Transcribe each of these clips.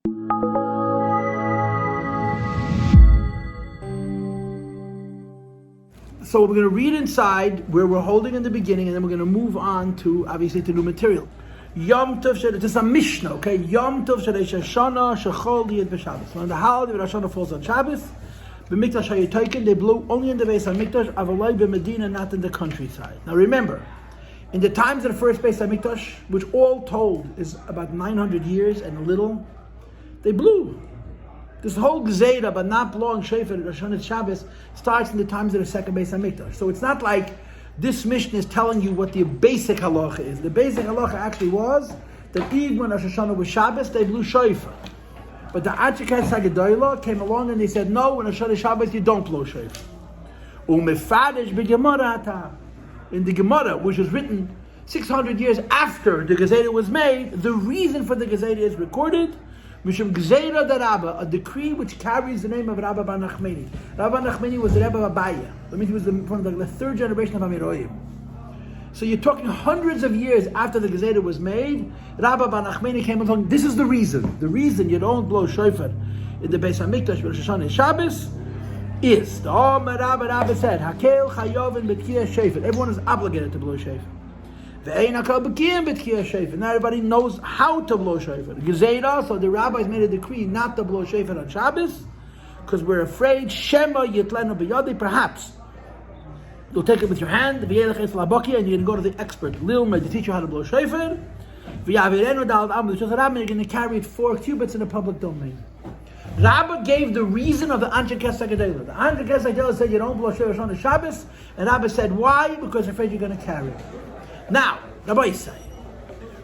So we're going to read inside where we're holding in the beginning, and then we're going to move on to, obviously, to new material. Yom Tov Shel, this is a Mishnah, okay? Yom Tov Shel Rosh Hashana, Shechol Yid B'Shabbos. When the holiday of Rosh Hashana falls on Shabbos, B'Mikdash HaYitoken, they blow only in the Beis HaMikdash, Avalai B'Medina, not in the countryside. Now remember, in the times of the first Beis HaMikdash, which all told is about 900 years and a little, they blew. This whole Gzeira, but not blowing Shofar, Rosh Hashanah Shabbos, starts in the times of the second Beis HaMikdash. So it's not like this Mishnah is telling you what the basic halacha is. The basic halacha actually was that even when Rosh Hashanah was Shabbos, they blew Shofar. But the Achikas HaGedolah came along and they said, no, when Rosh Hashanah Shabbos, you don't blow Shofar. Umefadesh b'Gemara. In the Gemara, which was written 600 years after the Gzeira was made, the reason for the Gzeira is recorded. Mishum Gzeira da Rabba, a decree which carries the name of Rabbi Bar Nachmani. Rabbi Nachmani was the Rebbe of Abaya. That means he was from the third generation of Amiroyim. So you're talking hundreds of years after the Gzeira was made, Rabbi Bar Nachmani came along. This is the reason. The reason you don't blow shofar in the Beis HaMikdash, Rosh Hashanah and Shabbos, is the Rabbi said, Hakel Chayovin B'Tkiyah Shofar. Everyone is obligated to blow shofar. Not everybody knows how to blow shofar. Gezeira, so the rabbis made a decree not to blow shofar on Shabbos, because we're afraid Shema Yitlenu B'Yadi. Perhaps you'll take it with your hand, and you're going to go to the expert, Lilma, to teach you how to blow shofar. You're going to carry it 4 cubits in the public domain. Rabbi gave the reason of the Anshe Kesach Gedolah. The Anshe Kesach Gedolah said you don't blow shofar on Shabbos, and Rabbi said why? Because they're afraid you're going to carry it. Now, Rabbi say,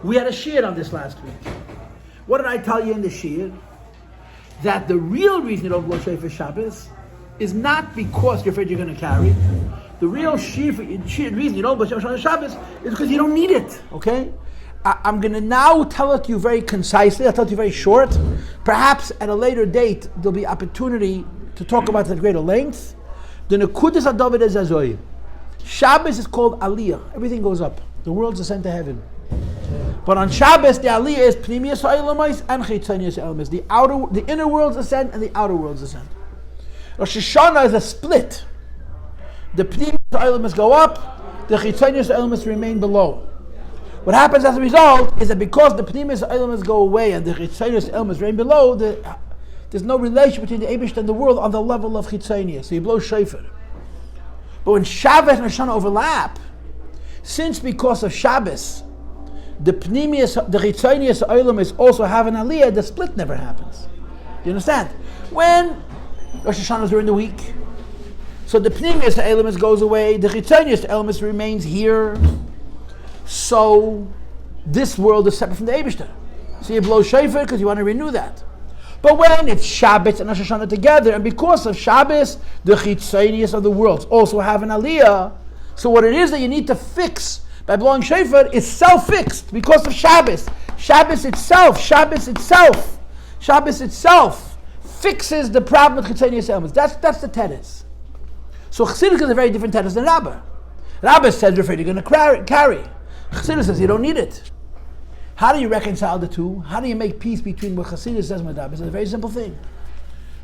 we had a shiur on this last week. What did I tell you in the shiur? That the real reason you don't blow shofar Shabbos is not because you're afraid you're going to carry. The real reason you don't blow shofar Shabbos is because you don't need it. Okay? I'm going to now tell it to you very concisely. I'll tell it to you very short. Perhaps at a later date there'll be opportunity to talk about it at greater length. The Nekudas HaDavid is Azoy. Shabbos is called Aliyah. Everything goes up. The world's ascent to heaven. But on Shabbos, the Aliyah is Pnimiyas Ha'olamos and Chitzonius Ha'olamos. The inner world's ascent and the outer world's ascent. Rosh Hashanah is a split. The Pnimiyas Ha'olamos go up, the Chitzonius Ha'olamos remain below. What happens as a result is that because the Pnimiyas Ha'olamos go away and the Chitzonius Ha'olamos remain below, there's no relation between the Eibush and the world on the level of Chitzonius. So you blow shofar. But when Shabbos and Rosh Hashanah overlap, since because of Shabbos, the Chitzonius Ha'olamos also have an Aliyah, the split never happens. You understand? When Rosh Hashanah is during the week, so the Pnimiyas Ha'olamos goes away, the Chitzonius Ha'olamos remains here, so this world is separate from the Eibishter. So you blow shofar because you want to renew that. But when it's Shabbos and Rosh Hashanah together, and because of Shabbos, the Chitzonius of the worlds also have an Aliyah, so what it is that you need to fix by blowing shofar is self-fixed because of Shabbos. Shabbos itself fixes the problem with Chitzonius elements. That's the teretz. So Chassidus is a very different teretz than Rabbi. Rabbi says you're afraid you're going to carry. Chassidus says you don't need it. How do you reconcile the two? How do you make peace between what Chassidus says and Rabbi? It's a very simple thing.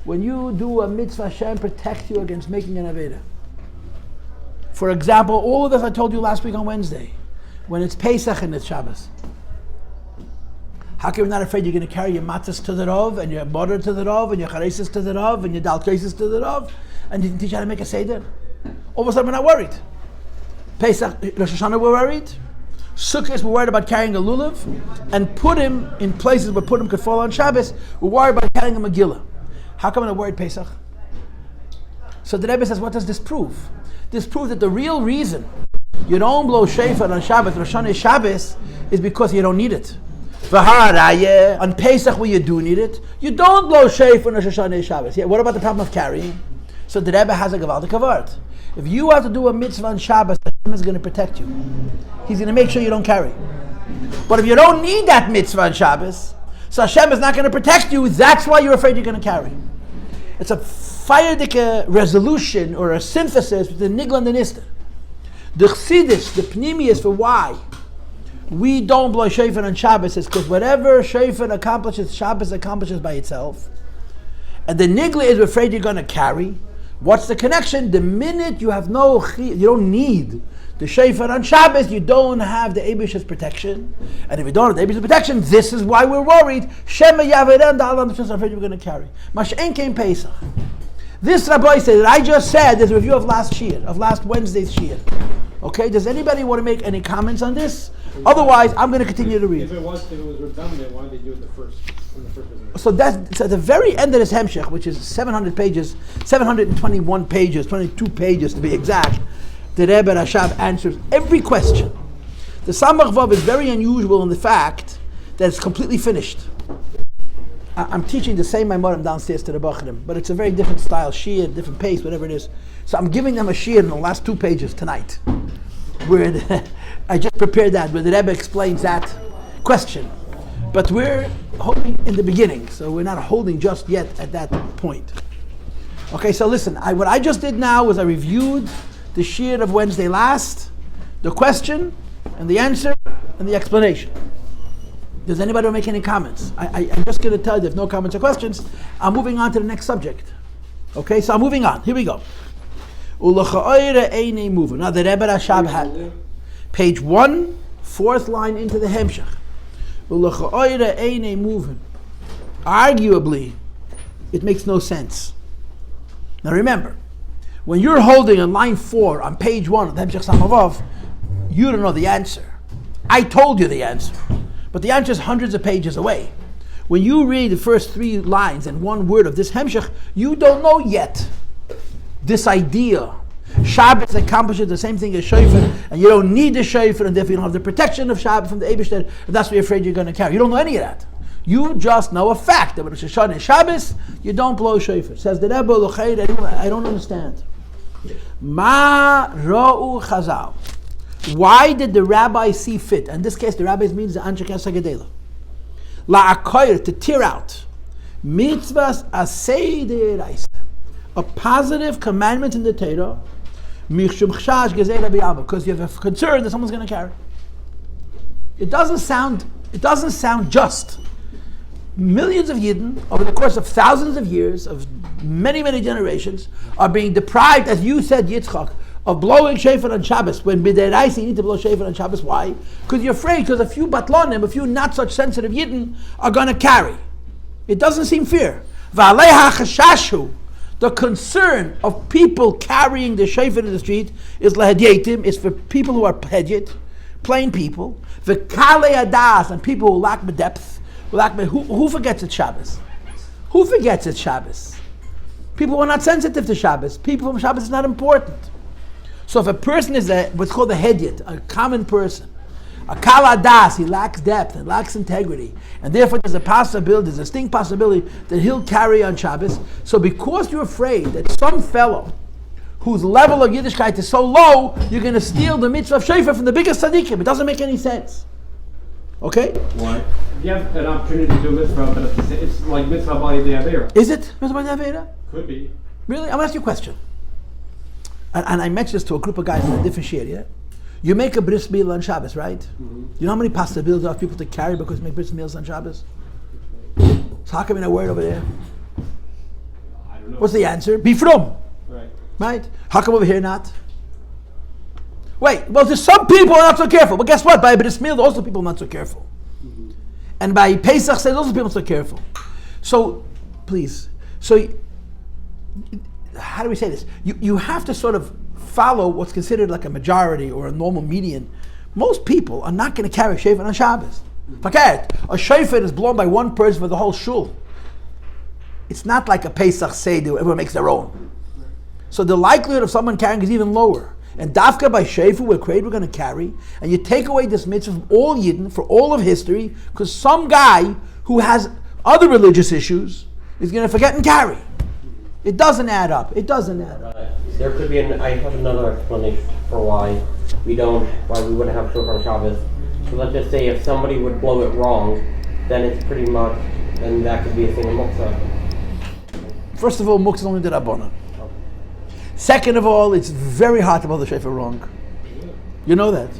When you do a mitzvah, Hashem protects you against making an aveda. For example, all of this I told you last week on Wednesday, when it's Pesach and it's Shabbos. How come you're not afraid you're going to carry your matzahs to the Rav, and your butter to the Rav, and your charesis to the Rav, and your dal kresis to the Rav, and you can teach how to make a seder? All of a sudden we're not worried. Pesach, Rosh Hashanah we're worried. Sukkot we're worried about carrying a lulav, and Purim, in places where Purim could fall on Shabbos, we're worried about carrying a Megillah. How come we're not worried Pesach? So the Rebbe says, what does this prove? This proves that the real reason you don't blow shofar on Shabbos, Rosh Hashanah Shabbos, is because you don't need it. On Pesach where you do need it, you don't blow shofar on Rosh Hashanah Shabbos. Yeah, what about the problem of carrying? So the Rebbe has a Gavaldik Kavart. If you have to do a mitzvah on Shabbos, Hashem is going to protect you. He's going to make sure you don't carry. But if you don't need that mitzvah on Shabbos, so Hashem is not going to protect you, that's why you're afraid you're going to carry. It's a feierdige resolution or a synthesis between the Nigla and the Nister. The Chassidus, the Pnimiyus for why we don't blow shofar on Shabbos is because whatever shofar accomplishes, Shabbos accomplishes by itself. And the nigla is afraid you're going to carry. What's the connection? The minute you have you don't need the shofar on Shabbos, you don't have the Eibish's protection. And if you don't have the Eibish's protection, this is why we're worried. Shema Yaveren, the Allah is afraid you're going to carry. Mash'en came Pesach. This Rabbi said that I just said, there's a review of last Wednesday's Shir. Okay, does anybody want to make any comments on this? Otherwise, I'm going to continue to read. If it was redundant, why did they do it from the first business? So that's at the very end of this Hamsech, which is 700 pages, 721 pages, 22 pages to be exact, the Rebbe Rashab answers every question. The Samach Vav is very unusual in the fact that it's completely finished. I'm teaching the same Mamer downstairs to the Bachrim, but it's a very different style, Shir, different pace, whatever it is. So I'm giving them a Shir in the last 2 pages tonight, where I just prepared that, where the Rebbe explains that question. But we're holding in the beginning, so we're not holding just yet at that point. Okay, so listen, what I just did now was I reviewed the Shir of Wednesday last, the question, and the answer, and the explanation. Does anybody want to make any comments? I'm just going to tell you, if no comments or questions, I'm moving on to the next subject. Okay, so I'm moving on. Here we go. Now the Rebbe Rashab had page 1, 4th line into the Hamsech. Arguably, it makes no sense. Now remember, when you're holding on line 4 on page 1 of the Hamsech Samavav, you don't know the answer. I told you the answer. But the answer is hundreds of pages away. When you read the first 3 lines and 1 word of this Hamshech, you don't know yet this idea. Shabbos accomplishes the same thing as Shofar, and you don't need the Shofar, and therefore you don't have the protection of Shabbos from the Eibishter, and that's what you're afraid you're going to carry. You don't know any of that. You just know a fact that when it's Shoshana and Shabbos, you don't blow Shofar. Says the Rebbe, I don't understand. Ma ra'u chazal. Why did the rabbi see fit? In this case, the rabbis means the Anshe Kesagedela. La'akoyer, to tear out. Mitzvahs asei de'eraisa. A positive commandment in the Torah. Michshum chshash gezei Rabbi Abba. Because you have a concern that someone's going to carry. It doesn't sound just. Millions of Yidden, over the course of thousands of years, of many, many generations, are being deprived, as you said, Yitzchak, of blowing shofar on Shabbos. When b'deraisa you need to blow shofar on Shabbos. Why? Because you're afraid, because a few batlonim, a few not such sensitive Yidden are going to carry. It doesn't seem fair. V'aleha chashashu, the concern of people carrying the shofar in the street is lahadyetim, is for people who are hedyet, plain people. V'kalei adas, and people who lack the depth. Who forgets it's Shabbos? Who forgets it's Shabbos? People who are not sensitive to Shabbos. People from Shabbos is not important. So if a person is what's called a hedyet, a common person, a kal adas, he lacks depth and lacks integrity, and therefore there's a distinct possibility that he'll carry on Shabbos. So because you're afraid that some fellow whose level of Yiddishkeit is so low, you're going to steal the mitzvah of shofar from the biggest tzaddikim. It doesn't make any sense. Okay? Why? You have an opportunity to do mitzvah, but it's like mitzvah by the Avera. Is it mitzvah by the Avera? Could be. Really? I'm going to ask you a question. And I mentioned this to a group of guys in a different share, yeah? You make a bris milah on Shabbos, right? Mm-hmm. You know how many possibilities there are people to carry because you make bris milah on Shabbos? So how come in a word over there? I don't know. What's the answer? Be from. Right. How come over here not? Wait, well, there's some people who are not so careful. But guess what? By bris milah, also people are not so careful. Mm-hmm. And by Pesach, says also people are so careful. So, please. So, how do we say this? You have to sort of follow what's considered like a majority or a normal median. Most people are not going to carry a shofar on Shabbos. Forget it. A shofar is blown by one person for the whole shul. It's not like a Pesach Seder where everyone makes their own. So the likelihood of someone carrying is even lower. And dafka by shofar, we're going to carry, and you take away this mitzvah from all Yidden for all of history, because some guy who has other religious issues is going to forget and carry. It doesn't add up. It doesn't add up. There could be I have another explanation for why we wouldn't have shofar on Shabbos. So let's just say if somebody would blow it wrong, then it's pretty much, then that could be a thing of muktzah. First of all, muktzah is only the Rabbanan. Second of all, it's very hard to blow the shofar wrong. You know that.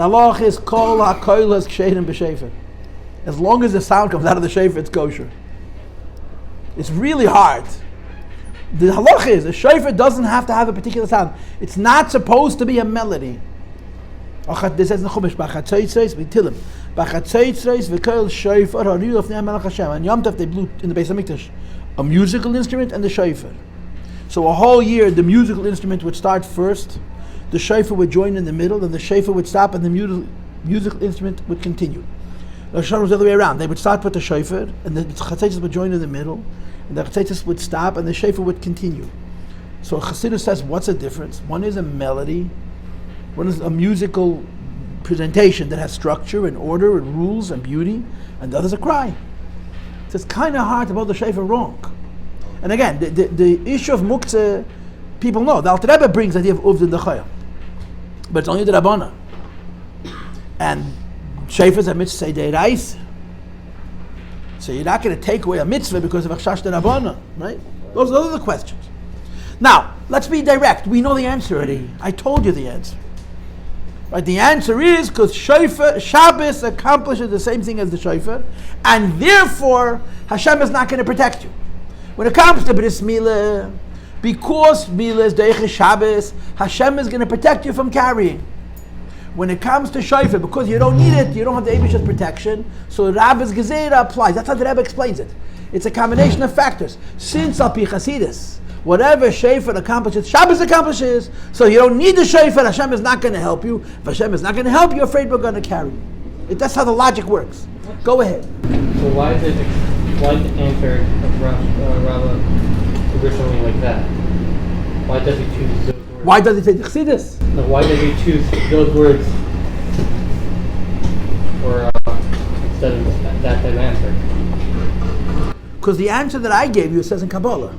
The halacha is kol hakoilas ksherim b'shofar. As long as the sound comes out of the shofar, it's kosher. It's really hard. The halacha is the shofar doesn't have to have a particular sound. It's not supposed to be a melody. This says in the Chumash, "B'chatzeitzreis v'tilim, b'chatzeitzreis v'kol shofar hariu l'fnei Melech Hashem." And Yom Tov they blew in the Beis Hamikdash a musical instrument and the shofar. So a whole year the musical instrument would start first, the shofar would join in the middle, and the shofar would stop, and the musical instrument would continue. The Shofar was the other way around. They would start with the shofar, and the chatzeitzes would join in the middle, and the chatzeitzes would stop, and the shofar would continue. So Chassidus says, what's the difference? One is a melody, one is a musical presentation that has structure and order and rules and beauty, and the other is a cry. So it's kind of hard to blow the shofar wrong. And again, the issue of muktzeh, people know. The Alter Rebbe brings the idea of uvd and dechaya, but it's only the Rabbana. And shofars are mitzvah de'oraisa. So you're not going to take away a mitzvah because of achshash derabbanan, right? Those are the questions. Now, let's be direct. We know the answer already. I told you the answer. Right? The answer is because Shabbos accomplishes the same thing as the shofar, and therefore Hashem is not going to protect you. When it comes to Bris Milah, because Milah is Deiche Shabbos, Hashem is going to protect you from carrying. When it comes to shofar, because you don't need it, you don't have the Eibish's protection, so Rabbi's Gezerah applies. That's how the Rebbe explains it. It's a combination of factors. Since Al Pi Chasidus, whatever shofar accomplishes, Shabbos accomplishes, so you don't need the shofar, Hashem is not going to help you. If Hashem is not going to help you, you're afraid we're going to carry you. That's how the logic works. Go ahead. So why did the answer of Rabbi originally like that? Why does he choose those words? Why does he say Chassidus? No, why did he choose those words or instead of that type of answer? Because the answer that I gave you says in Kabbalah.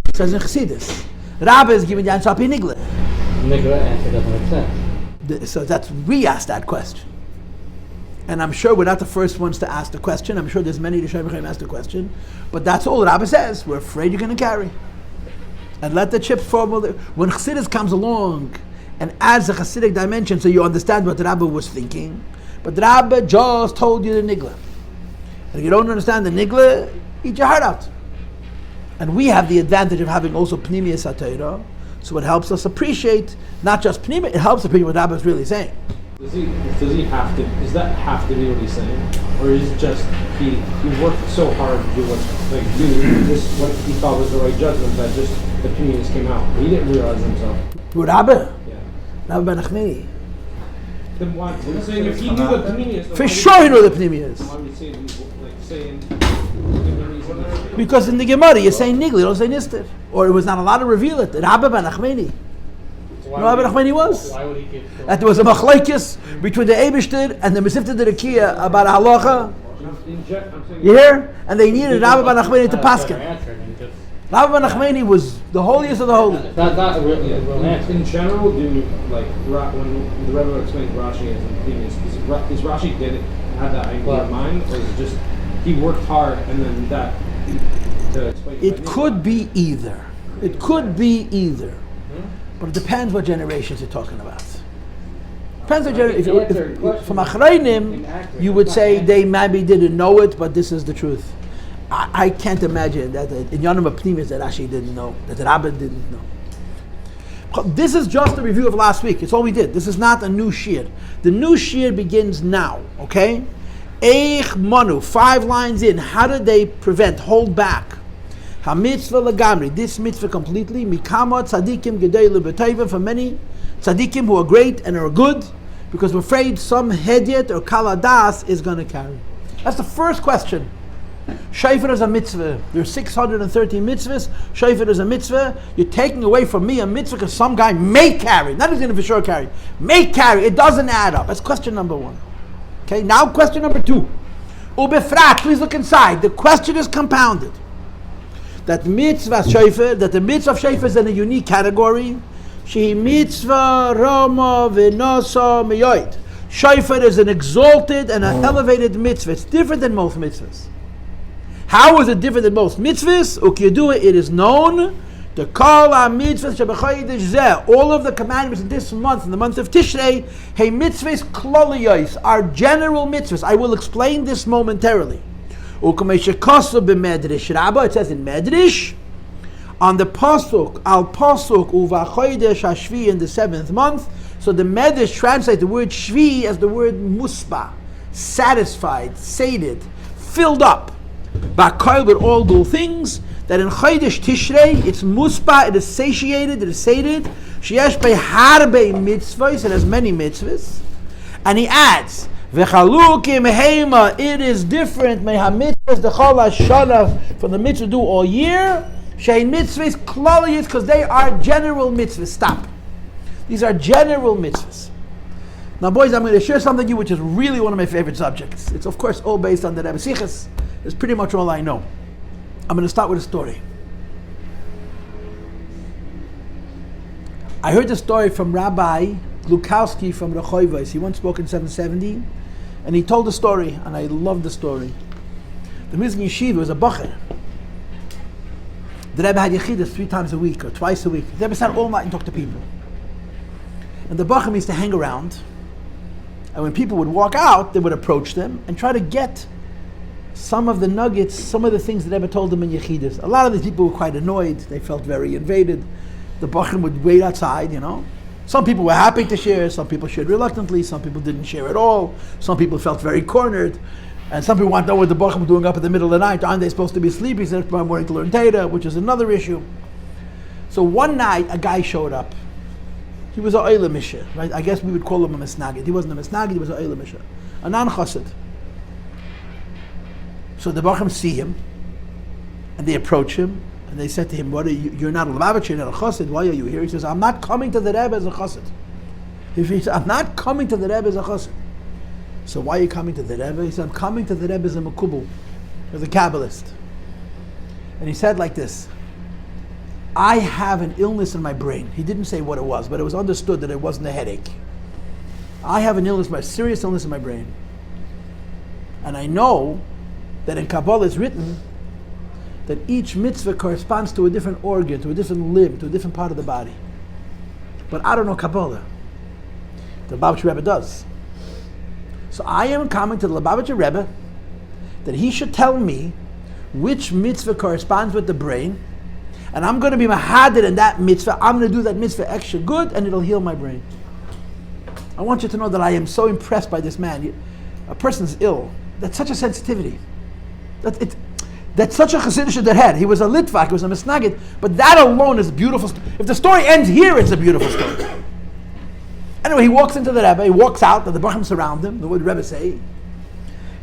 It says in Chassidus. Rabbi is giving the answer up in Nigla. Nigla answer doesn't make sense. So that's we asked that question. And I'm sure we're not the first ones to ask the question. I'm sure there's many Rishonim who asked the question. But that's all Rabbi says. We're afraid you're going to carry. And let the chips fall. When Chassidus comes along and adds a Chassidic dimension so you understand what the Rabbi was thinking. But the Rabbi just told you the Nigla. And if you don't understand the Nigla, eat your heart out. And we have the advantage of having also Pnimiyas HaTorah. So it helps us appreciate not just Pnimiyas, it helps appreciate what Rabbi is really saying. Does he have to? Does that have to be what he's saying, or is it just he worked so hard to do what he thought was the right judgment that just the opinions came out? He didn't realize himself. Who, Rabbi? Yeah. Rabbi Ben Nachmani. Then why? I'm saying if he knew the opinions, For sure he knew the Pnimiyas. why would he say saying? Because in the Gemara you're saying Nigla, you don't say Nister. Or it was not allowed to reveal it. Rabbi Ben Nachmani. You know what Rabbi Nachmani was? Why would he give That there was a machlekes between the Eibishter and the Mesivta de Rekiya about halacha. You hear? And they needed Rabbi Ben Nachmani to paskin. Rabbi Ben Nachmani was the holiest of the holy. That's not a real answer. In general, when the Rebbe explains Rashi as an opinion, is Rashi had that idea in mind, or is it just he worked hard and then that to explain? It could be either. It could be either. But it depends what generations you're talking about. Depends what generation. From Achrayim, you would say they maybe didn't know it, but this is the truth. I can't imagine that in Yonim Pnimis that Rashi didn't know, that the Rabbi didn't know. This is just a review of last week. It's all we did. This is not a new shir. The new shir begins now, okay? Eich Manu, 5 lines in. How did they hold back? HaMitzvah legamri, this mitzvah completely, mikama tzadikim gedei lebetayva, for many tzadikim who are great and are good, because we're afraid some hedyet or kaladas is going to carry. That's the first question. Shofar is a mitzvah. There's 630 mitzvahs. Shofar is a mitzvah. You're taking away from me a mitzvah because some guy may carry. Not going to for sure carry. May carry. It doesn't add up. That's question number 1. Okay, now question number 2. Ubefrat, please look inside. The question is compounded. That mitzvah shofar, that the mitzvah of shofar is in a unique category. Shehi mitzvah rama v'nosa miyoid. Shofar is an exalted and an elevated mitzvah. It's different than most mitzvahs. How is it different than most mitzvahs? Ukiyadua, it is known. The kol ha-mitzvahs shebechodesh zeh, all of the commandments in this month, in the month of Tishrei, hey mitzvahs kloliyos, are general mitzvahs. I will explain this momentarily. U'kamei shekosu b'medrash Rabba, it says in Medrash, on the pasuk, al pasuk uvachodesh hashvi, in the 7th month. So the Medrash translates the word shvi as the word muspa, satisfied, sated, filled up, ba'kol, with all good things. That in Chodesh Tishrei, it's muspa, it is satiated, it is sated. Sheyesh bei harbe mitzvahs, it has many mitzvahs. And he adds, v'chalukim heima, it is different, meha mitzvahs dechol hashana, from the mitzvah do all year. Shein mitzvahs kloliyos, because they are general mitzvahs. Stop. These are general mitzvahs. Now boys, I'm going to share something with you which is really one of my favorite subjects. It's of course all based on the Rebbe Sichos. It's pretty much all I know. I'm going to start with a story. I heard the story from Rabbi Glukowski from Rehovos. He once spoke in 770, and he told the story, and I love the story. The Mizan Yeshiva was a bacher. The Rebbe had yechidus 3 times a week or twice a week. The Rebbe sat all night and talked to people. And the bacher used to hang around, and when people would walk out, they would approach them and try to get some of the nuggets, some of the things that Rebbe told them in Yechidus. A lot of these people were quite annoyed. They felt very invaded. The Bachrim would wait outside, Some people were happy to share. Some people shared reluctantly. Some people didn't share at all. Some people felt very cornered. And some people want to know what the Bachrim were doing up in the middle of the night. Aren't they supposed to be sleeping instead of tomorrow morning to learn Torah, which is another issue. So one night, a guy showed up. He was a Oile Misha, right? I guess we would call him a Misnagid. He wasn't a Misnagid, he was a Oile Misha. A non-Chassid. So the Bachrim see him, and they approach him, and they said to him, "What are you? You're not a Lubavitcher, you're not a Chassid. Why are you here?" He says, "I'm not coming to the Rebbe as a Chassid." He says, "I'm not coming to the Rebbe as a Chassid." So why are you coming to the Rebbe? He said, "I'm coming to the Rebbe as a Makubal, as a Kabbalist." And he said like this, "I have an illness in my brain." He didn't say what it was, but it was understood that it wasn't a headache. "I have an illness, a serious illness in my brain. And I know that in Kabbalah it's written that each mitzvah corresponds to a different organ, to a different limb, to a different part of the body. But I don't know Kabbalah. The Lubavitcher Rebbe does. So I am coming to the Lubavitcher Rebbe that he should tell me which mitzvah corresponds with the brain, and I'm going to be mahadid in that mitzvah. I'm going to do that mitzvah extra good, and it'll heal my brain." I want you to know that I am so impressed by this man. A person's ill. That's such a sensitivity. That's such a chassidus that had. He was a litvak, he was a misnagid, but that alone is beautiful. If the story ends here, it's a beautiful story. Anyway, he walks into the Rebbe, he walks out, and the Bachrim surround him. What did the Rebbe say? He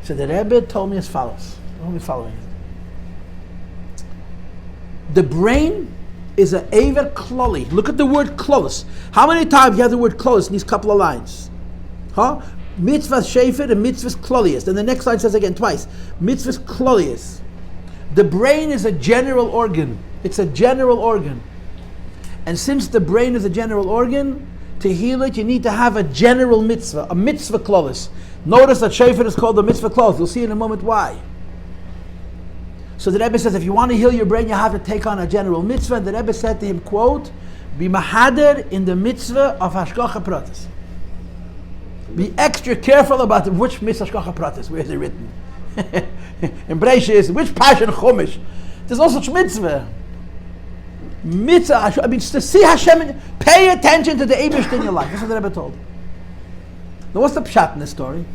said, "The Rebbe told me as follows." Let me follow him. The brain is an aver kloli. Look at the word klolos. How many times you have the word klolos in these couple of lines? Mitzvah shefer and mitzvahs klolius. Then the next line says again twice, mitzvahs klolius. The brain is a general organ. It's a general organ. And since the brain is a general organ, to heal it you need to have a general mitzvah, a mitzvah klolis. Notice that shefer is called the mitzvah klolis. You'll see in a moment why. So the Rebbe says, if you want to heal your brain, you have to take on a general mitzvah. And the Rebbe said to him, quote, "Be mahader in the mitzvah of hashgacha pratis." Be extra careful about which mitzvah hashgacha pratis. Where is it written? In Breishis, which passion chumash? There's no such mitzvah. Mitzvah, to see Hashem, pay attention to the Eibush in your life. That's what the Rebbe told. Now what's the pshat in this story?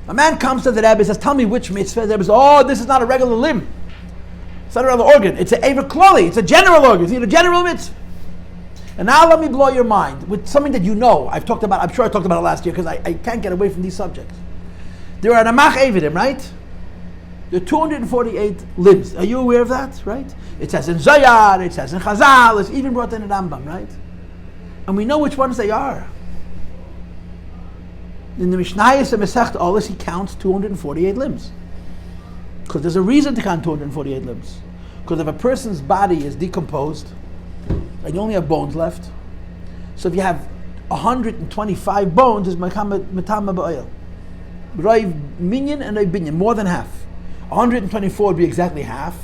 A man comes to the Rebbe and says, "Tell me which mitzvah." The Rebbe says, "Oh, this is not a regular limb. It's not a regular organ. It's an Eiver Kloli. It's a general organ. It's a general mitzvah." And now let me blow your mind with something that you know. I'm sure I talked about it last year because I can't get away from these subjects. There are Samach Eividim, right? There are 248 limbs. Are you aware of that, right? It says in Zayar, it says in Chazal, it's even brought in the Rambam, right? And we know which ones they are. In the Mishnayos and Masechet Olis, he counts 248 limbs. Because there's a reason to count 248 limbs. Because if a person's body is decomposed, and you only have bones left, so if you have 125 bones, it's Matama Ba'oil. Raiv Minyan and Raiv Binyan, more than half. 124 would be exactly half.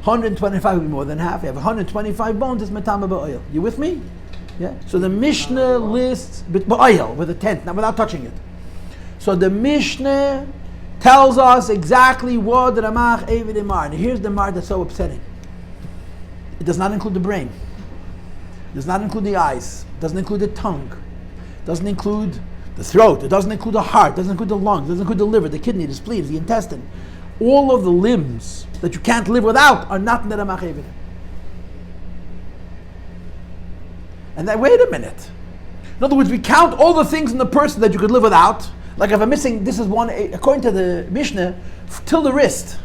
125 would be more than half. You have 125 bones, it's metama ba'oil. You with me? Yeah. So the Mishnah lists ba'oil with a tenth, now without touching it. So the Mishnah tells us exactly what the Samach Eivid Imar. And here's the Mar that's so upsetting. It does not include the brain. It does not include the eyes. It doesn't include the tongue. It doesn't include the throat. It doesn't include the heart. It doesn't include the lungs. It doesn't include the liver, the kidney, the spleen, the intestine. All of the limbs that you can't live without are not in the Samach Eivid. And then, wait a minute. In other words, we count all the things in the person that you could live without. Like if I'm missing, this is one, according to the Mishnah, till the wrist,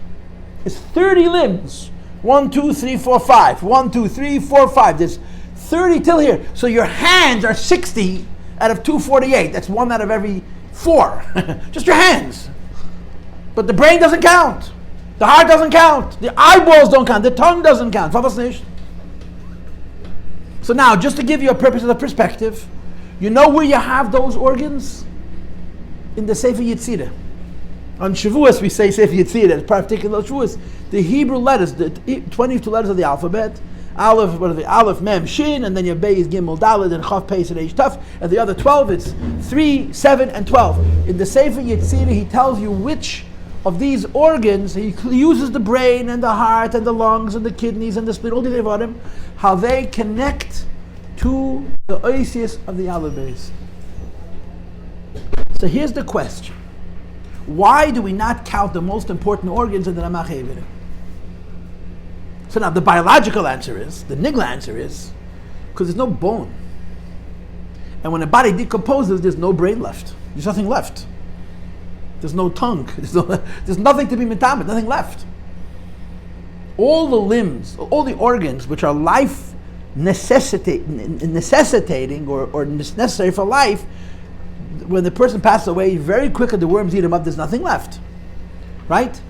it's 30 limbs. 1, 2, 3, 4, 5. 1, 2, 3, 4, 5. There's 30 till here. So your hands are 60 out of 248. That's 1 out of every 4. Just your hands. But the brain doesn't count. The heart doesn't count. The eyeballs don't count. The tongue doesn't count. So now, just to give you a purpose of the perspective, you know where you have those organs? In the Sefer Yetzirah. On Shavuos we say Sefer Yetzirah, it's particular Shavuos. The Hebrew letters, the 22 letters of the alphabet, Aleph, Aleph, Mem, Shin, and then your Beis, Gimel, Daled, and Chav, Peis, and Eish, Taf. And the other 12, it's 3, 7, and 12. In the Sefer Yetzirah, he tells you which of these organs, he uses the brain, and the heart, and the lungs, and the kidneys, and the spleen, all the devarim, how they connect to the oasis of the Aleph Beis. So here's the question. Why do we not count the most important organs in the Samach Eivid? So now the biological answer is, the nigla answer is, because there's no bone. And when a body decomposes, there's no brain left. There's nothing left. There's no tongue. There's nothing to be metamed, nothing left. All the limbs, all the organs which are life necessitating or necessary for life, when the person passes away, very quickly the worms eat him up, there's nothing left. Right?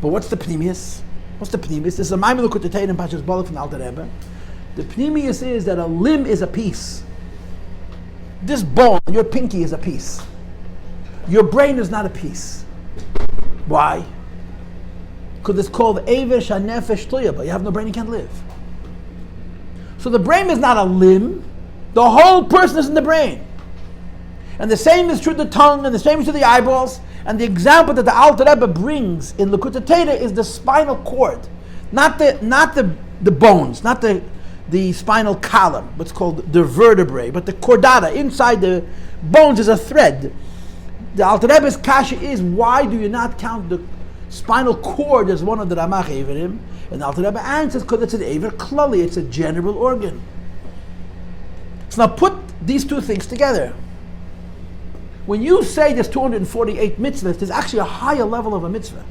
But what's the pneumius? What's the pneumius? This is a Mamer L'Kutatei and Pashas Balak from the Alter Rebbe. The pneumius is that a limb is a piece. This bone, your pinky, is a piece. Your brain is not a piece. Why? Because it's called Eiver Shanefesh Tluya, but you have no brain, you can't live. So the brain is not a limb. The whole person is in the brain. And the same is true to the tongue, and the same is true to the eyeballs. And the example that the Alter Rebbe brings in L'Kutei Torah is the spinal cord. Not the bones, not the spinal column, what's called the vertebrae, but the chordata. Inside the bones is a thread. The Alter Rebbe's kasha is, why do you not count the spinal cord as one of the Samach Eividim? And the Alter Rebbe answers, because it's an Eiver Klali, it's a general organ. So now put these two things together. When you say there's 248 mitzvahs, there's actually a higher level of a mitzvah.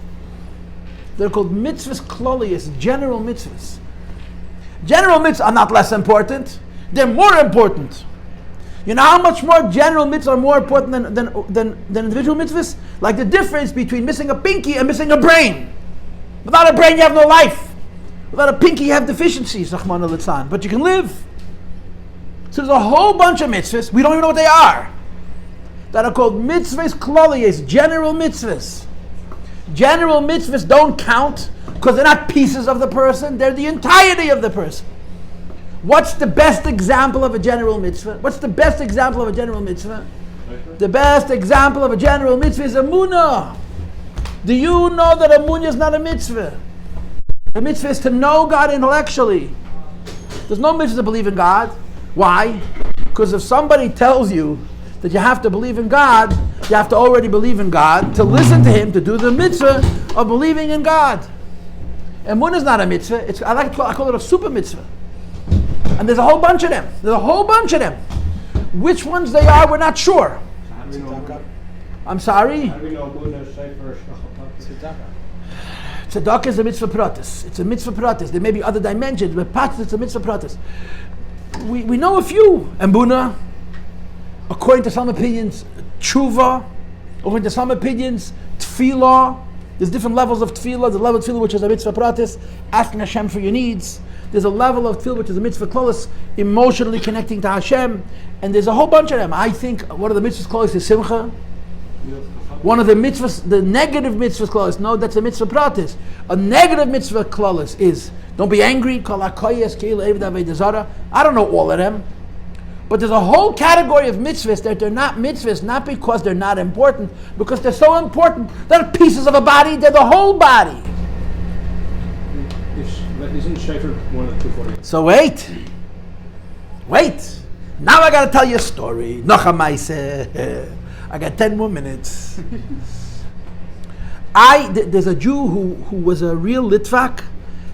They're called mitzvahs klolius, general mitzvahs. General mitzvahs are not less important, they're more important. You know how much more general mitzvahs are more important than individual mitzvahs? Like the difference between missing a pinky and missing a brain. Without a brain you have no life. Without a pinky you have deficiencies, Rahman al-Litzan, but you can live. So there's a whole bunch of mitzvahs, we don't even know what they are, that are called mitzvahs kloliyos, general mitzvahs. General mitzvahs don't count because they're not pieces of the person, they're the entirety of the person. What's the best example of a general mitzvah? What's the best example of a general mitzvah? The best example of a general mitzvah is emunah. Do you know that emunah is not a mitzvah? The mitzvah is to know God intellectually. There's no mitzvah to believe in God. Why? Because if somebody tells you that you have to believe in God, you have to already believe in God to listen to Him, to do the mitzvah of believing in God. Emunah is not a mitzvah. I call it a super-mitzvah. And there's a whole bunch of them. Which ones they are, we're not sure. I'm sorry? Tzedakah is a mitzvah pratis. It's a mitzvah pratis. There may be other dimensions, but pratis, it's a mitzvah pratis. We know a few. Emunah, according to some opinions, tshuva, according to some opinions, tefillah. There's different levels of tefillah. There's a level of tefillah which is a mitzvah pratis, asking Hashem for your needs. There's a level of tefillah which is a mitzvah klolos, emotionally connecting to Hashem. And there's a whole bunch of them. I think one of the mitzvahs klolos is simcha. One of the mitzvahs, the negative mitzvahs klaus, no, that's a mitzvah pratis. A negative mitzvah klaus is, don't be angry, I don't know all of them. But there's a whole category of mitzvahs that they're not mitzvahs, not because they're not important, because they're so important. They're pieces of a body, they're the whole body. Isn't Shofar one of the 240? So wait. Now I got to tell you a story. I got 10 more minutes. There's a Jew who was a real litvak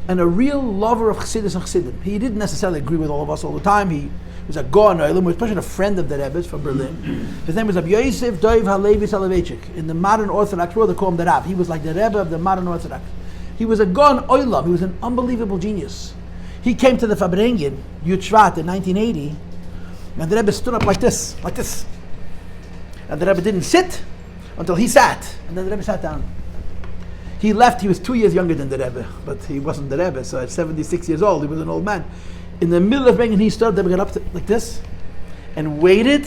and a real lover of Chassidus and Chassidim. He didn't necessarily agree with all of us all the time. He was a Gaon Oilam, especially a friend of the Rebbe's from Berlin. His name was Rabbi Yosef Dov Halevi Soloveitchik. In the modern Orthodox world, they call him the Rav. He was like the Rebbe of the modern Orthodox. He was a Gaon Oilam. He was an unbelievable genius. He came to the Fabrengen, Yud Shvat, in 1980, and the Rebbe stood up like this. And the Rebbe didn't sit until he sat, and then the Rebbe sat down. He left, he was 2 years younger than the Rebbe, but he wasn't the Rebbe, so at 76 years old, he was an old man. In the middle of Fabrengen, he stood, the Rebbe got up like this, and waited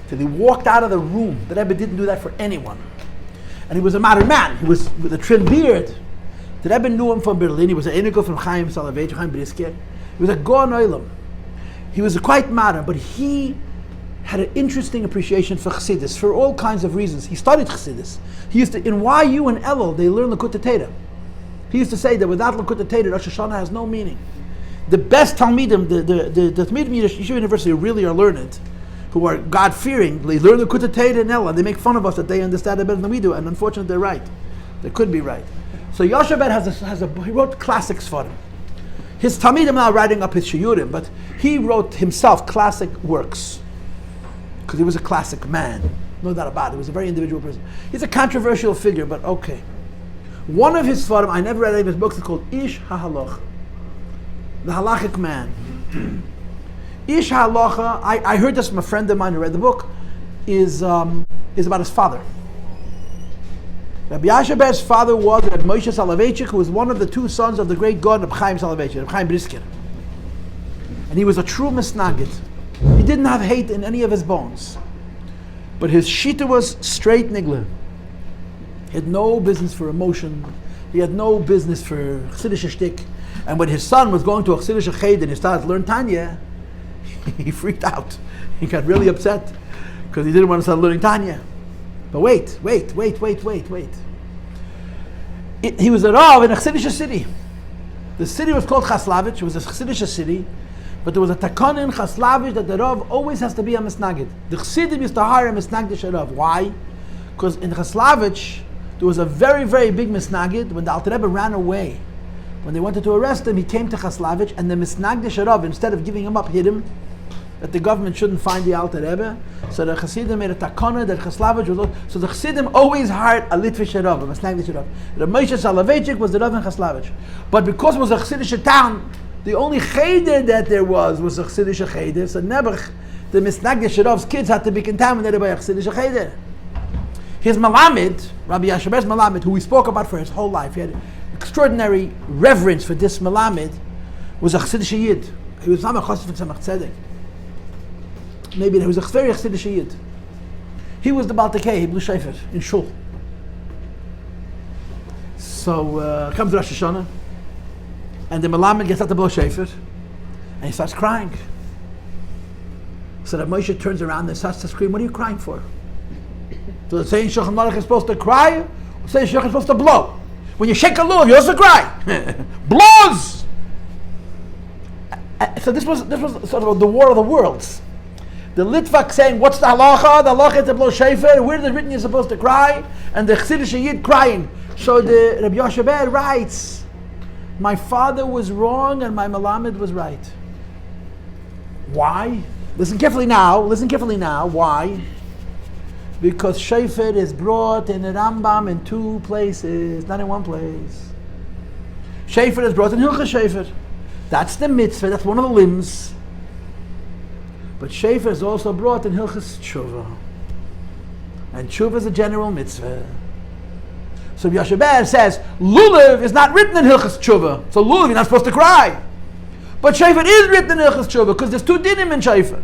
till he walked out of the room. The Rebbe didn't do that for anyone. And he was a modern man, he was with a trim beard. The Rebbe knew him from Berlin. He was an Enikel from Chaim Soloveitchik, Chaim Brisker. He was a Gaon Oilam. He was quite modern, but he had an interesting appreciation for Chassidus for all kinds of reasons. He studied Chassidus. He used to, in YU and Elul, they learn Likutei Torah. He used to say that without Likutei Torah, Rosh Hashana has no meaning. The best Talmidim, the Talmidim Yeshiva University really are learned, who are God-fearing. They learn Likutei Torah and Elul, and they make fun of us that they understand it better than we do, and unfortunately they're right. They could be right. So Yoshabed he wrote classics for him. His Talmidim now writing up his Shiyurim, but he wrote himself classic works because he was a classic man, no doubt about it. He was a very individual person. He's a controversial figure, but okay. One of his Svarim, I never read any of his books, is called Ish HaHalach, the halachic man. Ish HaHalacha, I heard this from a friend of mine who read the book, is about his father. Rabbi Yashabed's father was Rabbi Moshe Soloveitchik, who was one of the two sons of the great God, Rabbi Chaim Soloveitchik, Rabbi Chaim Brisker. And he was a true misnagid. He didn't have hate in any of his bones. But his shita was straight nigla. He had no business for emotion. He had no business for Chassidish shtick. And when his son was going to a Chassidish cheder and he started to learn Tanya, he freaked out. He got really upset because he didn't want to start learning Tanya. But wait. He was a Rav in a Chassidish city. The city was called Chaslavich. It was a Chassidish city. But there was a takon in Chaslavich that the Rav always has to be a misnagid. The Chassidim used to hire a misnagdish Rav. Why? Because in Chaslavich, there was a very, very big misnagid. When the Alter Rebbe ran away, when they wanted to arrest him, he came to Chaslavich, and the misnagdish Rav, instead of giving him up, hid him, that the government shouldn't find the Alter Rebbe. So the Chassidim made a takana that Chaslavich was. So the Chassidim always hired a Litvish Rav, a Masnagdish Rav. The Moshe Soloveitchik was the Rav in Chaslavich. But because it was a Chassidish town, the only cheder that there was a Chassidish cheder. So never the Masnagdish Rav's kids had to be contaminated by a Chassidish cheder. His Malamed, Rabbi Yashabed's Malamed, who we spoke about for his whole life, he had extraordinary reverence for this Malamed, was a Chassidish Yid. He was Samach from Samach Tzedek. Maybe he was a very Chassidish Yid. He was the Baltikei, he blew Shofar in Shul. So comes Rosh Hashana, and the Melamed gets out to blow Shofar, and he starts crying. So that Moshe turns around and starts to scream, "What are you crying for?" So the saying Shulchan Aruch is supposed to cry, or saying Shulchan is supposed to blow. When you shake a lulav, you also cry. Blows. So this was sort of the war of the worlds. The Litvak saying, "What's the halacha?" The halacha is to blow shofar. Where is it written you're supposed to cry? And the Chassidish Yid crying. So the Rabbi Yoshabed writes, "My father was wrong and my Melamed was right." Why? Listen carefully now. Why? Because shofar is brought in the Rambam in two places, not in one place. Shofar is brought in Hilchas Shofar. That's the mitzvah. That's one of the limbs. But Shofar is also brought in Hilchas Tshuva. And Tshuva is a general mitzvah. So Yoshabed says, Lulav is not written in Hilchas Tshuva. So Lulav, you're not supposed to cry. But Shofar is written in Hilchas Tshuva because there's two dinim in Shofar.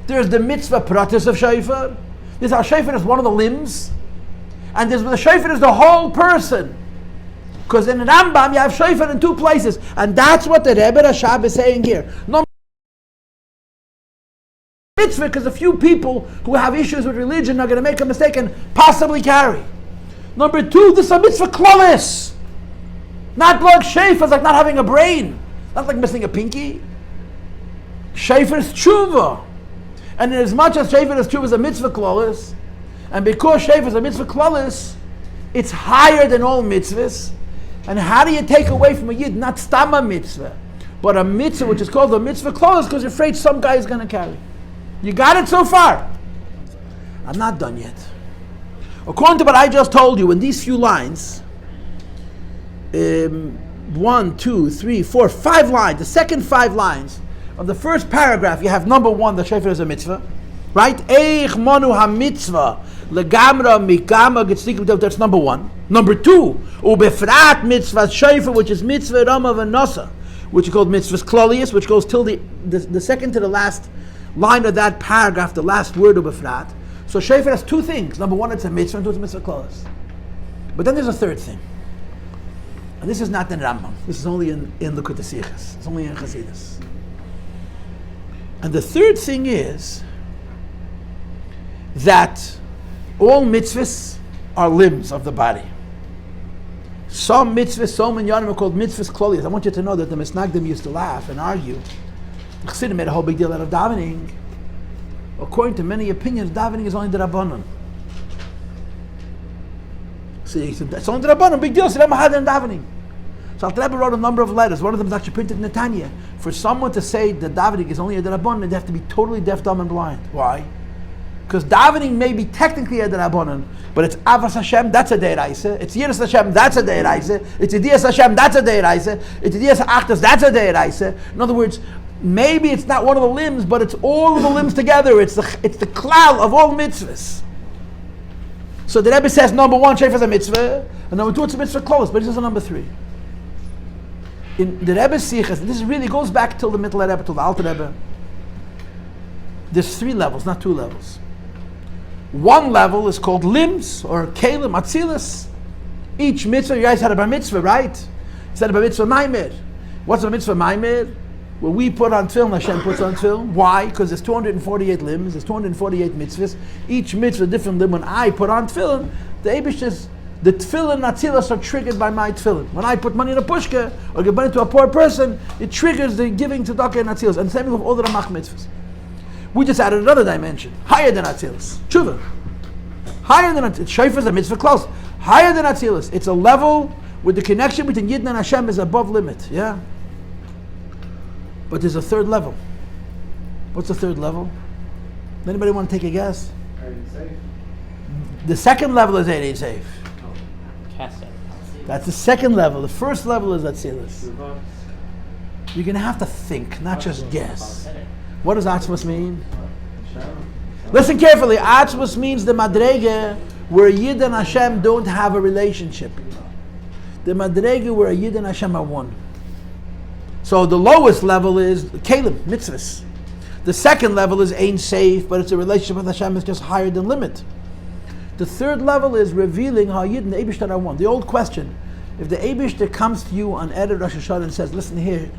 There's the mitzvah pratis of Shofar. This is how Shofar is one of the limbs. And the shofar is the whole person. Because in Rambam you have shofar in two places. And that's what the Rebbe Rashab is saying here. No mitzvah, because a few people who have issues with religion are going to make a mistake and possibly carry. Number two, this is a mitzvah klalis. Not like shofar, it's like not having a brain. Not like missing a pinky. Shofar is tshuva. And in as much as shofar is tshuva is a mitzvah klalis, and because shofar is a mitzvah klalis, it's higher than all mitzvahs. And how do you take away from a yid, not stama mitzvah, but a mitzvah which is called a mitzvah klalis, because you're afraid some guy is going to carry. You got it so far? I'm not done yet. According to what I just told you, in these few lines, 1, 2, 3, 4, 5 lines, the second 5 lines of the first paragraph, you have number 1, the shofar is a mitzvah, right? Eich monu ha-mitzvah legamra mikama getzlikim, that's number 1. Number 2, ubefrat mitzvah shofar, which is mitzvah rama v'nosa, which is called mitzvahs klolius, which goes till the second to the last line of that paragraph, the last word of befrat. So shofar has 2 things. Number 1, it's a mitzvah, and 2, it's a mitzvah klolius. But then there's a third thing. And this is not in Rambam. This is only in Likutei Sichos. It's only in Chassidus. And the third thing is that all mitzvahs are limbs of the body. Some mitzvahs, some minyanim are called mitzvahs klolius. I want you to know that the Misnagdim used to laugh and argue. The Chassidim made a whole big deal out of davening. According to many opinions, davening is only the Rabbanon. See, it's only the Rabbanon, big deal. So they're mahad in davening. So Alter Rebbe wrote a number of letters. One of them is actually printed in Netanya. For someone to say that davening is only a Rabbanon, they have to be totally deaf, dumb, and blind. Why? Because davening may be technically a Rabbanon, but it's Avas Hashem, that's a Deiraisa. It's Yiras Hashem, that's a Deiraisa. It's Idiyas Hashem, that's a Deiraisa. It's Idiyas Achtas, that's a Deiraisa. In other words, maybe it's not one of the limbs, but it's all of the limbs together. It's the klal of all mitzvahs. So the Rebbe says, number 1, shofar is a mitzvah, and number 2, it's a mitzvah close, but this is a number 3. In the Rebbe's Sichos, this really goes back till the middle Rebbe, till the Alter Rebbe. There's 3 levels, not 2 levels. 1 level is called limbs, or kelim, atzilas. Each mitzvah, you guys had a bar mitzvah, right? You said a bar mitzvah Mamer. What's a mitzvah Mamer? Well, we put on tefillin, Hashem puts on tefillin. Why? Because there's 248 limbs, there's 248 mitzvahs. Each mitzvah different limb. When I put on tefillin, the Eibishter's, the tefillin atzilas are triggered by my tefillin. When I put money in a pushka, or give money to a poor person, it triggers the giving to tzedakah and atzilas. And same with all the Ramach mitzvahs. We just added another dimension, higher than atzilas. Tshuva. Higher than atzilas. Shofar is a mitzvah close. Higher than atzilas. It's a level where the connection between Yidden and Hashem is above limit. Yeah? But there's a third level. What's the third level? Anybody want to take a guess? The second level is Eirei Seif. That's the second level. The first level is Atzilus. You're going to have to think, not just guess. What does Atzmus mean? Listen carefully. Atzmus means the Madrege where Yid and Hashem don't have a relationship. The Madrege where Yid and Hashem are one. So the lowest level is Kelim, mitzvahs. The second level is Ein Seif, but it's a relationship with Hashem is just higher than limit. The third level is revealing how Yid and the Eibishter are one. The old question, if the Eibishter comes to you on Erev Rosh Hashana and says, listen here,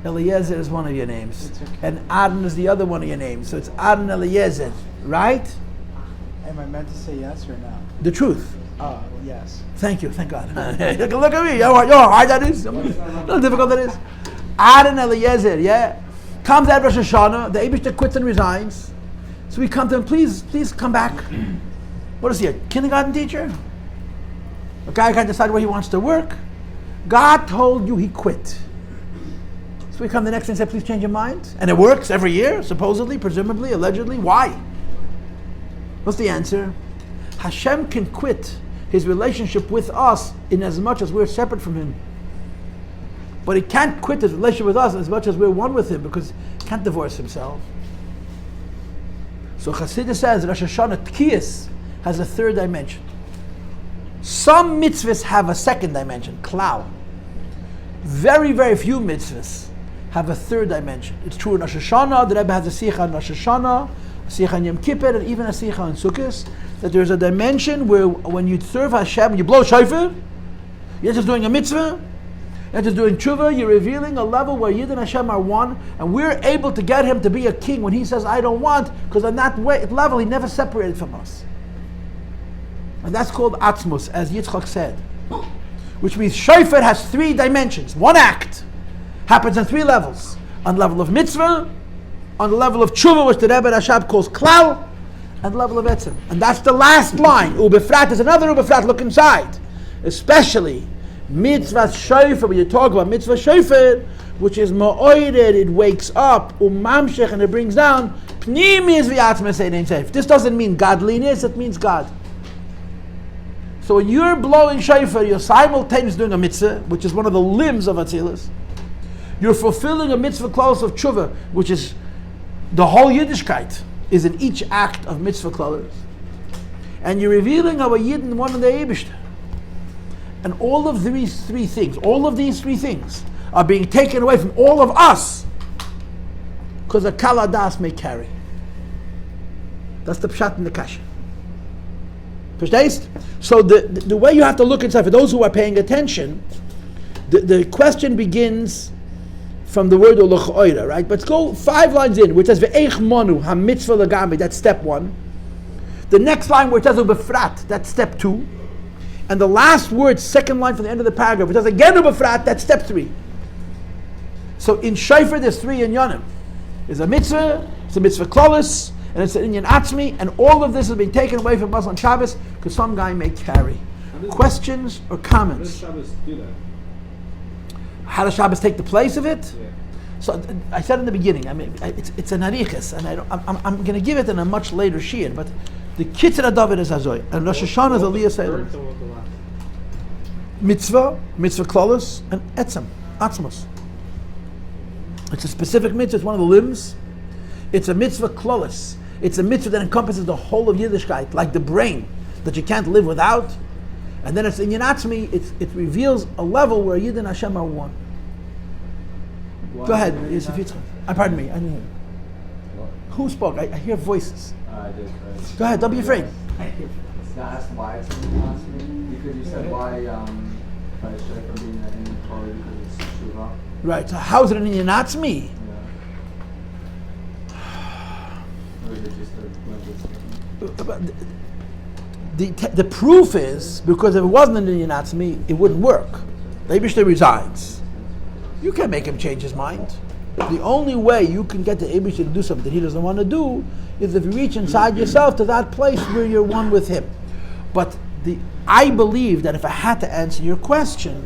Eliezer is one of your names, and Adon is the other one of your names, so it's Adon Eliezer, right? Am I meant to say yes or no? The truth. Oh, yes. Thank you, thank God. Look at me, you know how hard that is? How difficult that is? Adon Eliezer, yeah? Comes at Rosh Hashanah, the Eibishter quits and resigns. So we come to him, please come back. What is he, a kindergarten teacher? A guy can't decide where he wants to work? God told you he quit. So we come the next day and say, please change your mind. And it works every year, supposedly, presumably, allegedly. Why? What's the answer? Hashem can quit his relationship with us in as much as we're separate from him. But he can't quit his relationship with us as much as we're one with him, because he can't divorce himself. So Chassidus says Rosh Hashanah Tkiyas has a third dimension. Some mitzvahs have a second dimension, Klau. Very, very few mitzvahs have a third dimension. It's true in Rosh Hashanah. The Rebbe has a sikha in Rosh Hashanah, Sicha on Yom Kippur, and even a Sicha on Sukkot, that there's a dimension where when you serve Hashem, you blow shofar, you're just doing a mitzvah, you're just doing tshuva, you're revealing a level where Yidden and Hashem are one, and we're able to get him to be a king when he says, I don't want, because on that level, he never separated from us. And that's called Atzmus, as Yitzchak said. Which means shofar has 3 dimensions. One act happens on 3 levels. On the level of mitzvah, on the level of tshuva, which the Rebbe Rashab calls klal, and the level of etzem. And that's the last line. Ubefrat is another ubefrat, look inside. Especially mitzvah shofar, when you talk about mitzvah shofar, which is ma'oired, it wakes up, Hamsech, and it brings down, pnimis v'atzmes ein seif. This doesn't mean godliness, it means God. So when you're blowing shofar, you're simultaneously doing a mitzvah, which is one of the limbs of Atzilus. You're fulfilling a mitzvah clause of tshuva, which is the whole Yiddishkeit, is in each act of mitzvah clause. And you're revealing our Yidden one of the Eibishter. And all of these 3 things, are being taken away from all of us, because a kaladas may carry. That's the pshat in the kasha. Verstehst? So the way you have to look inside, for those who are paying attention, the question begins from the word olochoira, right? But let's go 5 lines in, which says ve'eich monu ha-mitzvah lagami, that's step 1. The next line where it says ubefrat, that's step 2. And the last word, second line from the end of the paragraph, it says again ubefrat, that's step 3. So in shofar there's 3 inyanim. There's a mitzvah, it's a mitzvah klolis, and it's an inyan atzmi, and all of this is being taken away from us on Shabbos because some guy may carry. Questions or comments? How does Shabbos do that? How does Shabbos take the place of it? Yeah. So I said in the beginning, I mean, it's an arichas, and I'm going to give it in a much later shiur, but the Kitzur David is Azoy, and Rosh Hashana is Aliyah Salem. Mitzvah klolos, and etzem, atzmos. It's a specific mitzvah, it's one of the limbs. It's a mitzvah klolos. It's a mitzvah that encompasses the whole of Yiddishkeit, like the brain, that you can't live without. And then it's in Yinatzmi, it reveals a level where Yidden and Hashem are one. Go ahead, Yosef Yitzchak. Pardon me, I didn't hear. Who spoke? I hear voices. I did. Go ahead, don't be afraid. It's not asked why it's in the last meeting, because you said why shofar being that in Torah because it's Shuvah. Right, so how is it in Yinatzmi? Yeah. Or is it just a blanket statement? The proof is, because if it wasn't in the Yinatzmi, it wouldn't work. The Eibishter resides. You can't make him change his mind. The only way you can get the Eibishter to do something that he doesn't want to do is if you reach inside yourself to that place where you're one with him. But I believe that if I had to answer your question,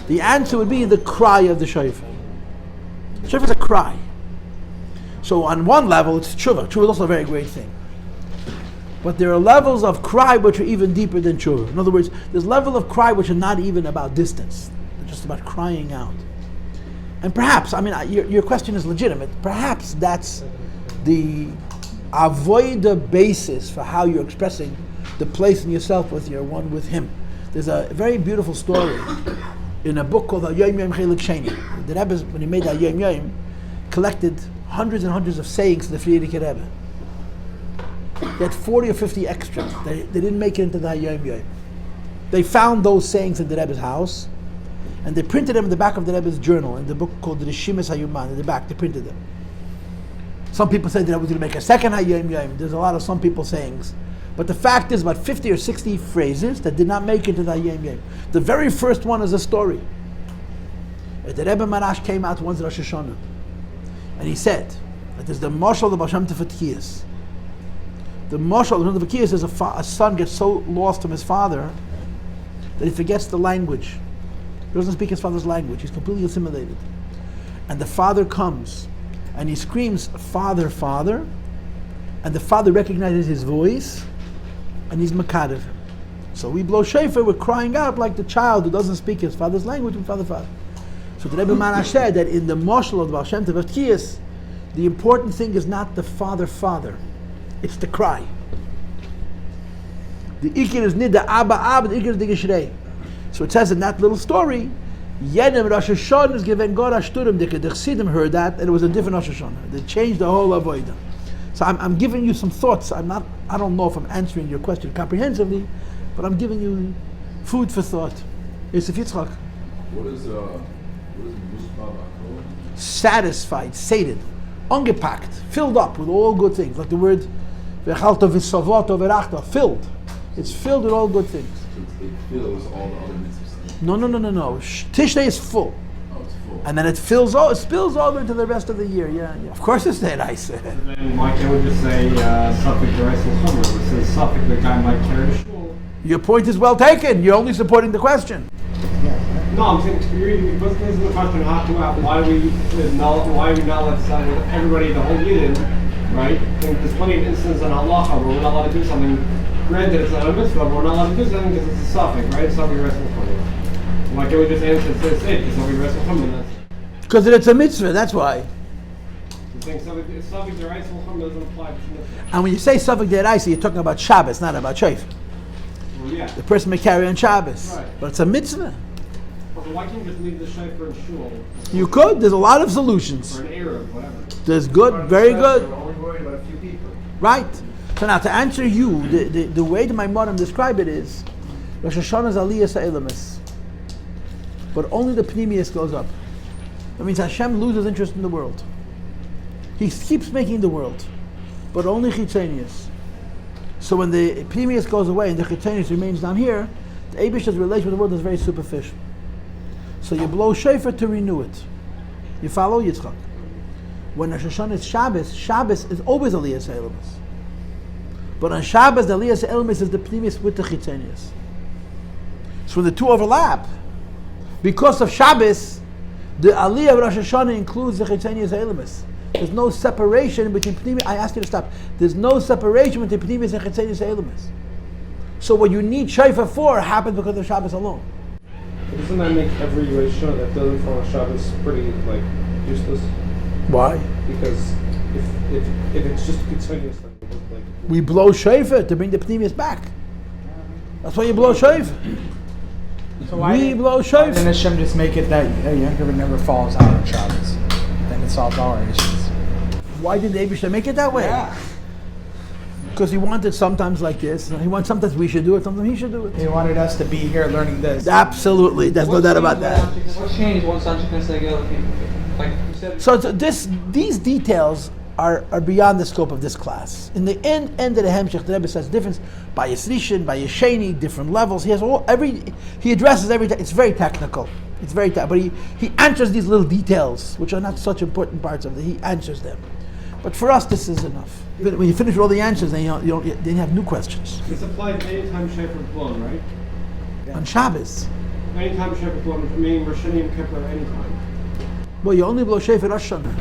the answer would be the cry of the shofar. Shofar is a cry. So on one level, it's tshuva. Tshuva is also a very great thing. But there are levels of cry which are even deeper than tshuva. In other words, there's level of cry which are not even about distance. They're just about crying out. And perhaps, I mean, your question is legitimate. Perhaps that's the avoida basis for how you're expressing the place in yourself with your one with him. There's a very beautiful story in a book called Yom Yom Chelik Sheni. The Rebbe, when he made that Yom Yom, collected hundreds and hundreds of sayings to the Frierdiker Rebbe. They had 40 or 50 extras. They didn't make it into the Yom Yom. They found those sayings in the Rebbe's house, and they printed them in the back of the Rebbe's journal, in the book called the Rishimis Hayuman. In the back, they printed them. Some people said that I was going to make a second Hayom Yom. There's a lot of some people sayings. But the fact is about 50 or 60 phrases that did not make it to the Hayom Yom. The very first one is a story. The Rebbe Marash came out once Rosh Hashana, and he said that there's the Mashal of Hashem Tefatkiyas. The Mashal of Tefatkiyas is a son gets so lost from his father that he forgets the language. He doesn't speak his father's language. He's completely assimilated. And the father comes and he screams, "Father, Father," and the father recognizes his voice and he's makadev. So we blow shofar, we're crying out like the child who doesn't speak his father's language and Father. So the Rebbe Marash said that in the Mashal of the Baal Shem Tov Tkiyas, the important thing is not the Father, it's the cry. The ikir is nida Abba, the ikir is the gishrei. So it says in that little story, Yedim Rosh Hashana is given God Ashturim. The Chassidim heard that, and it was a different Rosh Hashana. They changed the whole avodah. So I'm giving you some thoughts. I don't know if I'm answering your question comprehensively, but I'm giving you food for thought. Yosef Yitzchak. What is Muspah? Satisfied, sated, ungepackt, filled up with all good things. Like the word v'chalta v'savoto v'rachta, filled. It's filled with all good things. It fills all the other mitzvahs. No. Tishrei is full. Oh, it's full. And then it spills over into the rest of the year. Yeah. Of course it's that I said. Then why can't we just say Suffolk Dereis L'Chomer? It says Suffolk, the guy might carry a shul. Your point is well taken. You're only supporting the question. No, I'm saying what's the question? Why are we not letting everybody, the whole Yidden, right? I think there's plenty of instances in halacha where we're not allowed to do something. Granted, it's not a mitzvah, but we're not allowed to do something because it's a suffix, right? It's Suffolk Dereis L'Chomer. Why can't we just answer it because Suffolk Dereis L'Chomer? Because it's a mitzvah, that's why. I'm saying Suffolk Dereis L'Chomer doesn't apply to mitzvah. And when you say Suffolk Deraisa, you're talking about Shabbos, not about Shofar. Well, yeah. The person may carry on Shabbos, Right. but it's a mitzvah. Well, why can't you just leave the shofar in shul? You could. There's a lot of solutions. Or an Arab, whatever. There's good, very good. We're only worried about a few people. Right. So now to answer you, the way that my modern describe it is, Rosh Hashanah's aliyah sa'ilamis. But only the pnimius goes up. That means Hashem loses interest in the world. He keeps making the world, but only chitzenius. So when the pnimius goes away and the chitzenius remains down here, the Eibish's relation with the world is very superficial. So you blow shofar to renew it. You follow Yitzchak? When Rosh Hashanah is Shabbos is always aliyah sa'ilamis. But on Shabbos, the aliyah sa'ilamis is the pnimius with the chitzenius. So when the two overlap, because of Shabbos, the aliyah of Rosh Hashanah includes the chitzenius sa'ilamis. There's no separation between pnimius. I ask you to stop. There's no separation between pnimius and chitzenius sa'ilamis. So what you need shofar for happens because of Shabbos alone. But doesn't that make every Rosh Hashanah that doesn't follow Shabbos pretty useless? Why? Because if it's just a continuous thing, it looks like We blow shofar to bring the pnimius back. That's why you blow shofar. So We blow why shofar. didn't Hashem just make it that Yom Kippur never falls out on Shabbos? Then it solves all our issues. Why did the Eibishter make it that way? Yeah. Because he wanted sometimes like this. He wants sometimes we should do it, sometimes he should do it. He wanted us to be here learning this. Absolutely, there's no doubt about that. What changed once Samech like you said? So these details are beyond the scope of this class. In the end of the Hamsech, the Rebbe says difference by Yisrishin, by Yesheni, different levels. He has he addresses every. It's very technical. It's very but he answers these little details, which are not such important parts of it. He answers them. But for us, this is enough. When you finish with all the answers, then you have new questions. it's applied anytime shofar is blown, right? On Shabbos, Anytime shofar is blown, meaning Rosh Hashanah Yom Kippur anytime. well, you only blow shofar Rosh Hashanah.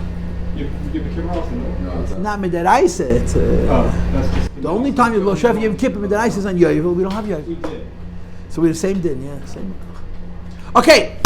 You do the Kippur also, no? No, it's Not midaraisa. It's That's just the only time you blow shofar Yom Kippur midaraisa is on Yovel. We don't have Yovel, we did. so we're the same din. Yeah, same. Okay.